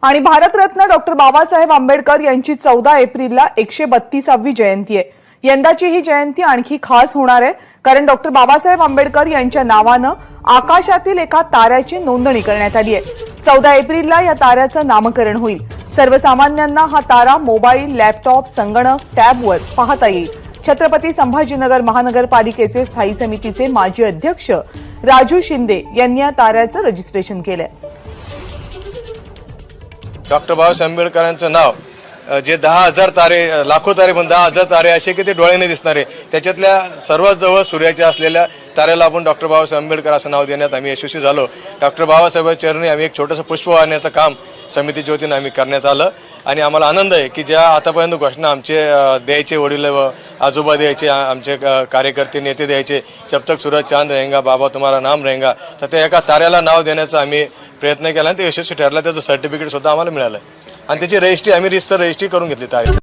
आणि भारतरत्न डॉक्टर बाबासाहेब आंबेडकर यांची 14 एप्रिलला 132वी जयंती आहे। यंदाची ही जयंती आणखी खास होणार आहे, कारण डॉक्टर बाबासाहेब आंबेडकर यांच्या नावानं आकाशातील एका ताऱ्याची नोंदणी करण्यात आली आहे। 14 एप्रिलला या ताऱ्याचं नामकरण होईल। सर्वसामान्यांना हा तारा मोबाईल, लॅपटॉप, संगणक, टॅबवर पाहता येईल। छत्रपती संभाजीनगर महानगरपालिकेचे स्थायी समितीचे माजी अध्यक्ष राजू शिंदे यांनी या ताऱ्याचं रजिस्ट्रेशन केलंय। डॉक्टर बाबासाहेब आंबेडकरांचं नाव जे 10,000 तारे, लाखो तारे पण 10,000 तारे असे की ते डोळ्याने दिसणारे, त्याच्यातल्या सर्वात जवळ सूर्याच्या असलेल्या ताऱ्याला आपण डॉक्टर बाबासाहेब आंबेडकर असं नाव देण्यात आम्ही यशस्वी झालो। डॉक्टर बाबासाहेबांच्या चरणी आम्ही एक छोटंसं पुष्प वाहण्याचं काम समितीच्या वतीने आम्ही करण्यात आलं आणि आम्हाला आनंद आहे की ज्या आतापर्यंत घोषणा आमचे द्यायचे, वडील व आजोबा द्यायचे, आमचे कार्यकर्ते नेते द्यायचे, जब तक सूरज चांद रहेगा बाबा तुम्हारा नाम रहेगा, तर त्या एका ताऱ्याला नाव देण्याचा आम्ही प्रयत्न केला आणि ते यशस्वी ठरला। त्याचं सर्टिफिकेट सुद्धा आम्हाला मिळालं आणि त्याची रजिस्ट्री आम्ही रिस्टर रजिस्ट्री करून घेतली तारे।